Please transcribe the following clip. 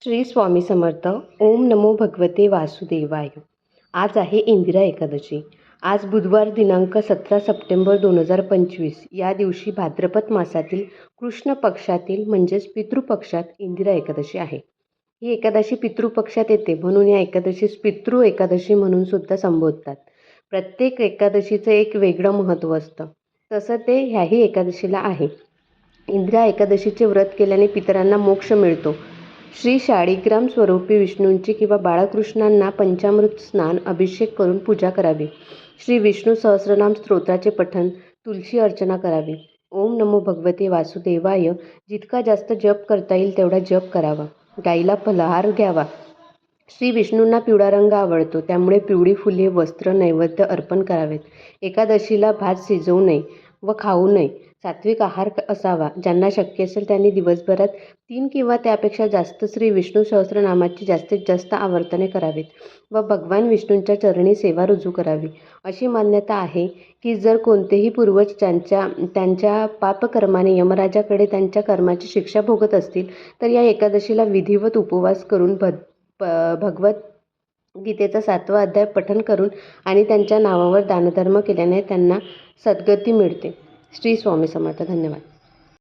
श्री स्वामी समर्थ. ओम नमो भगवते वासुदेवाय. आज आहे इंदिरा एकादशी. आज बुधवार दिनांक 17 सप्टेंबर 2025 या दिवशी भाद्रपद मासातील कृष्ण पक्षातील म्हणजेच पितृपक्षात इंदिरा एकादशी आहे. ही एकादशी पितृपक्षात येते म्हणून या एकादशीस पितृ एकादशी म्हणून सुद्धा संबोधतात. प्रत्येक एकादशीचं एक वेगळं महत्त्व असतं. तसं ते ह्याही एकादशीला आहे. इंदिरा एकादशीचे व्रत केल्याने पितरांना मोक्ष मिळतो. श्री शाळीग्राम स्वरूपी विष्णूंची किंवा बाळकृष्णांना पंचामृत स्नान अभिषेक करून पूजा करावी. श्री विष्णू सहस्रनाम स्तोत्राचे पठण, तुलसी अर्चना करावी. ओम नमो भगवते वासुदेवाय. जितका जास्त जप करता येईल तेवढा जप करावा. गाईला फलाहार द्यावा. श्री विष्णूंना पिवळा रंग आवडतो, त्यामुळे पिवळी फुले, वस्त्र, नैवेद्य अर्पण करावेत. एकादशीला भात शिजवू नये व खाऊ नये. सात्विक आहार असावा. ज्यांना शक्य असेल त्यांनी दिवसभरात 3 किंवा त्यापेक्षा जास्त श्री विष्णू सहस्रनामाची जास्तीत जास्त आवर्तने करावीत व भगवान विष्णूंच्या चरणी सेवा रुजू करावी. अशी मान्यता आहे की जर कोणतेही पूर्वज त्यांच्या पापकर्माने यमराजाकडे त्यांच्या कर्माची शिक्षा भोगत असतील तर या एकादशीला विधिवत उपवास करून भगवत गीतेचा 7वा अध्याय पठण करून आणि त्यांच्या नावावर दानधर्म केल्याने त्यांना सद्गती मिळते. श्री स्वामी समर्थ. धन्यवाद.